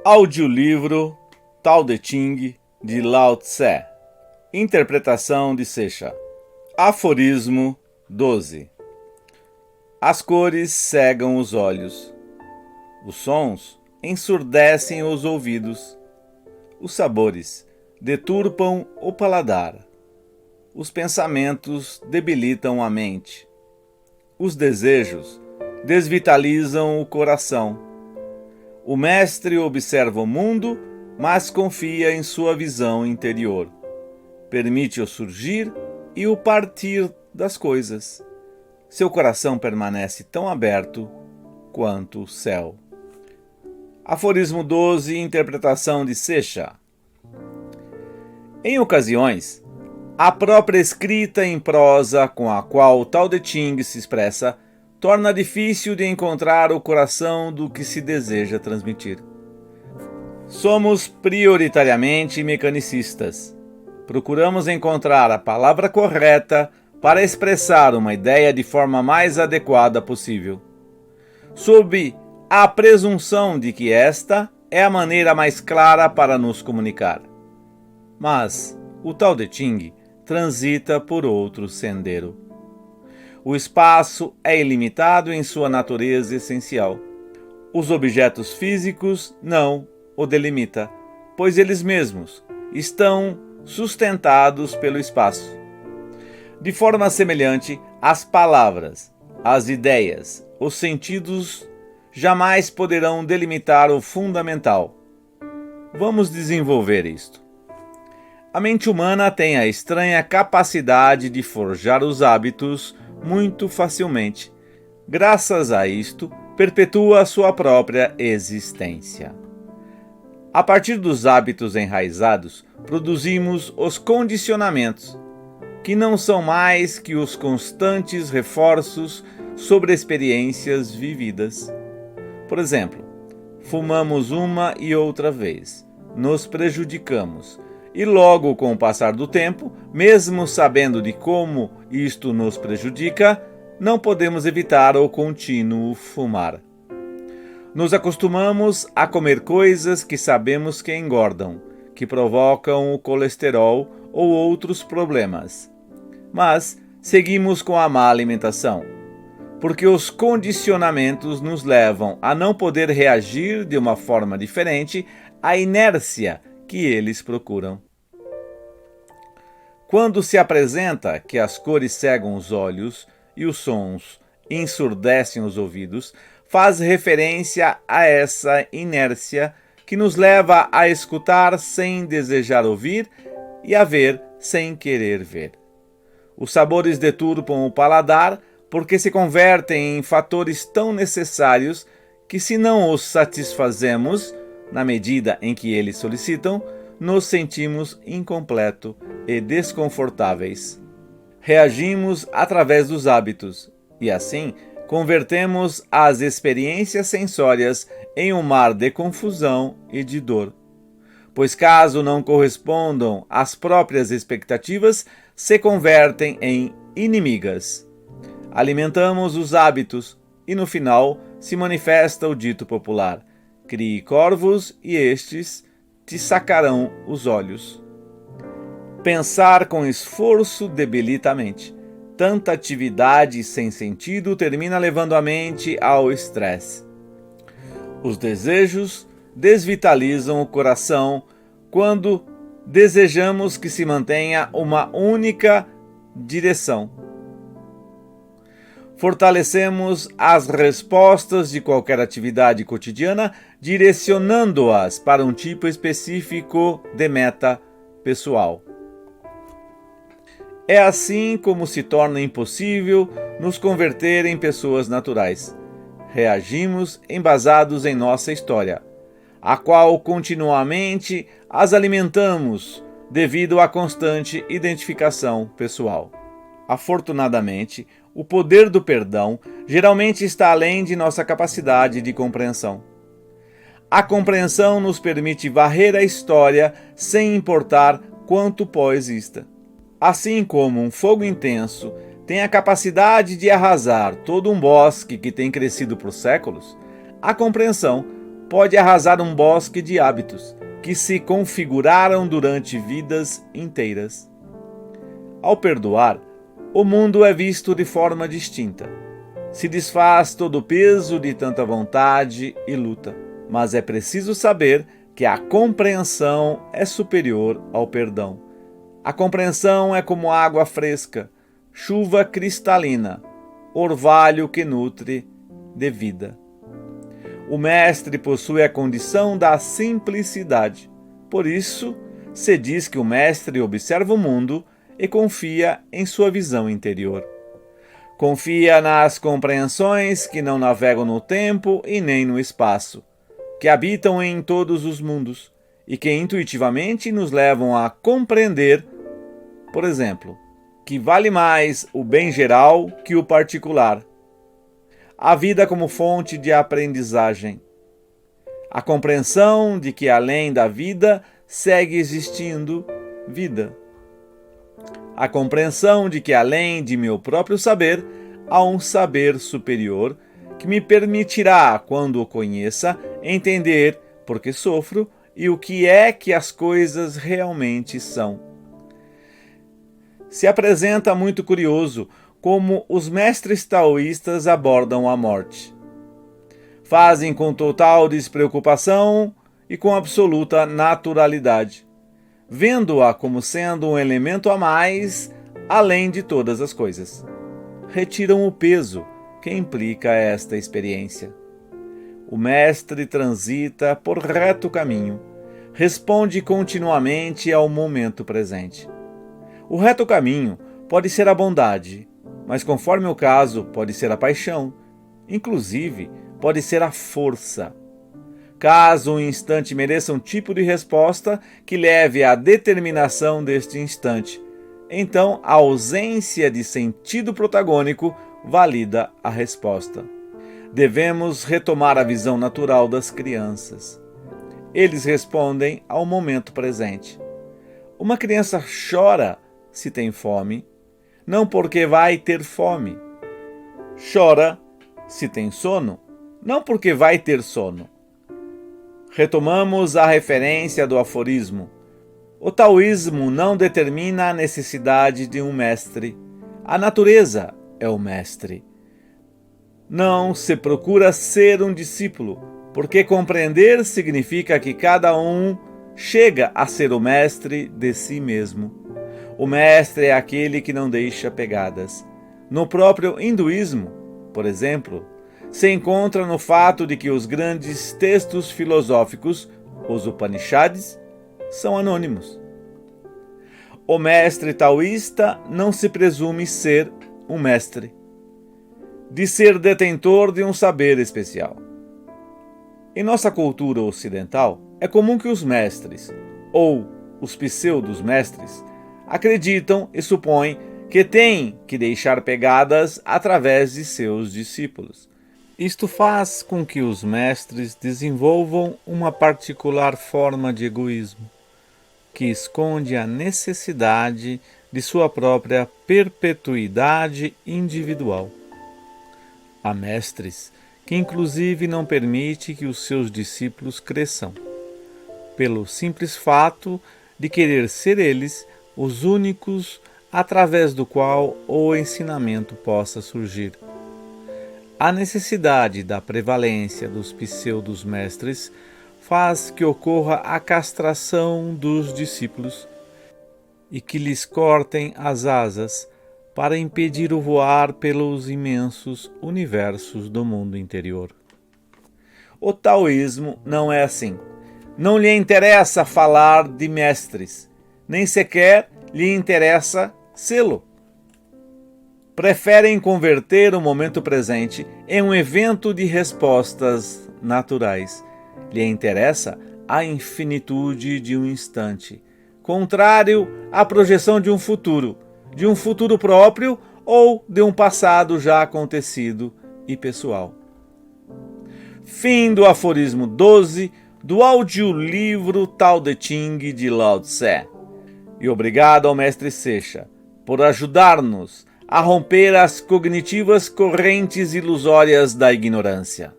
Audiolivro Tao Te Ching de Lao Tse. Interpretação de Seixa. Aforismo 12. As cores cegam os olhos. Os sons ensurdecem os ouvidos. Os sabores deturpam o paladar. Os pensamentos debilitam a mente. Os desejos desvitalizam o coração. O mestre observa o mundo, mas confia em sua visão interior. Permite o surgir e o partir das coisas. Seu coração permanece tão aberto quanto o céu. Aforismo 12, interpretação de Seixa. Em ocasiões, a própria escrita em prosa com a qual o Tao Te Ching se expressa torna difícil de encontrar o coração do que se deseja transmitir. Somos prioritariamente mecanicistas. Procuramos encontrar a palavra correta para expressar uma ideia de forma mais adequada possível, sob a presunção de que esta é a maneira mais clara para nos comunicar. Mas o Tao Te Ching transita por outro sendero. O espaço é ilimitado em sua natureza essencial. Os objetos físicos não o delimita, pois eles mesmos estão sustentados pelo espaço. De forma semelhante, as palavras, as ideias, os sentidos jamais poderão delimitar o fundamental. Vamos desenvolver isto. A mente humana tem a estranha capacidade de forjar os hábitos muito facilmente. Graças a isto, perpetua sua própria existência. A partir dos hábitos enraizados, produzimos os condicionamentos, que não são mais que os constantes reforços sobre experiências vividas. Por exemplo, fumamos uma e outra vez, nos prejudicamos, e logo com o passar do tempo, mesmo sabendo de como isto nos prejudica, não podemos evitar o contínuo fumar. Nos acostumamos a comer coisas que sabemos que engordam, que provocam o colesterol ou outros problemas. Mas seguimos com a má alimentação, porque os condicionamentos nos levam a não poder reagir de uma forma diferente à inércia que eles procuram. Quando se apresenta que as cores cegam os olhos e os sons ensurdecem os ouvidos, faz referência a essa inércia que nos leva a escutar sem desejar ouvir e a ver sem querer ver. Os sabores deturpam o paladar porque se convertem em fatores tão necessários que, se não os satisfazemos, na medida em que eles solicitam, nos sentimos incompletos e desconfortáveis. Reagimos através dos hábitos e, assim, convertemos as experiências sensórias em um mar de confusão e de dor. Pois, caso não correspondam às próprias expectativas, se convertem em inimigas. Alimentamos os hábitos e, no final, se manifesta o dito popular: crie corvos e estes te sacarão os olhos. Pensar com esforço debilita a mente. Tanta atividade sem sentido termina levando a mente ao estresse. Os desejos desvitalizam o coração quando desejamos que se mantenha uma única direção. Fortalecemos as respostas de qualquer atividade cotidiana, direcionando-as para um tipo específico de meta pessoal. É assim como se torna impossível nos converter em pessoas naturais. Reagimos embasados em nossa história, a qual continuamente as alimentamos devido à constante identificação pessoal. Afortunadamente, o poder do perdão geralmente está além de nossa capacidade de compreensão. A compreensão nos permite varrer a história sem importar quanto pó exista. Assim como um fogo intenso tem a capacidade de arrasar todo um bosque que tem crescido por séculos, a compreensão pode arrasar um bosque de hábitos que se configuraram durante vidas inteiras. Ao perdoar, o mundo é visto de forma distinta. Se desfaz todo o peso de tanta vontade e luta, mas é preciso saber que a compreensão é superior ao perdão. A compreensão é como água fresca, chuva cristalina, orvalho que nutre de vida. O mestre possui a condição da simplicidade. Por isso, se diz que o mestre observa o mundo e confia em sua visão interior. Confia nas compreensões que não navegam no tempo e nem no espaço, que habitam em todos os mundos e que intuitivamente nos levam a compreender, por exemplo, que vale mais o bem geral que o particular. A vida como fonte de aprendizagem. A compreensão de que além da vida segue existindo vida. A compreensão de que além de meu próprio saber, há um saber superior que me permitirá, quando o conheça, entender por que sofro e o que é que as coisas realmente são. Se apresenta muito curioso como os mestres taoístas abordam a morte. Fazem com total despreocupação e com absoluta naturalidade, vendo-a como sendo um elemento a mais, além de todas as coisas. Retiram o peso que implica esta experiência. O mestre transita por reto caminho, responde continuamente ao momento presente. O reto caminho pode ser a bondade, mas conforme o caso, pode ser a paixão, inclusive pode ser a força. Caso um instante mereça um tipo de resposta que leve à determinação deste instante, então a ausência de sentido protagônico valida a resposta. Devemos retomar a visão natural das crianças. Eles respondem ao momento presente. Uma criança chora se tem fome, não porque vai ter fome. Chora se tem sono, não porque vai ter sono. Retomamos a referência do aforismo. O taoísmo não determina a necessidade de um mestre. A natureza é o mestre. Não se procura ser um discípulo, porque compreender significa que cada um chega a ser o mestre de si mesmo. O mestre é aquele que não deixa pegadas. No próprio hinduísmo, por exemplo, se encontra no fato de que os grandes textos filosóficos, os Upanishads, são anônimos. O mestre taoísta não se presume ser um mestre, de ser detentor de um saber especial. Em nossa cultura ocidental, é comum que os mestres, ou os pseudos-mestres, acreditam e supõem que têm que deixar pegadas através de seus discípulos. Isto faz com que os mestres desenvolvam uma particular forma de egoísmo, que esconde a necessidade de sua própria perpetuidade individual. Há mestres que inclusive não permitem que os seus discípulos cresçam, pelo simples fato de querer ser eles os únicos através do qual o ensinamento possa surgir. A necessidade da prevalência dos pseudos-mestres faz que ocorra a castração dos discípulos e que lhes cortem as asas para impedir o voar pelos imensos universos do mundo interior. O taoísmo não é assim. Não lhe interessa falar de mestres, nem sequer lhe interessa sê-lo. Preferem converter o momento presente em um evento de respostas naturais. Lhe interessa a infinitude de um instante, contrário à projeção de um futuro próprio ou de um passado já acontecido e pessoal. Fim do aforismo 12 do audiolivro Tao Te Ching de Lao Tse. E obrigado ao mestre Seixas por ajudar-nos a romper as cognitivas correntes ilusórias da ignorância.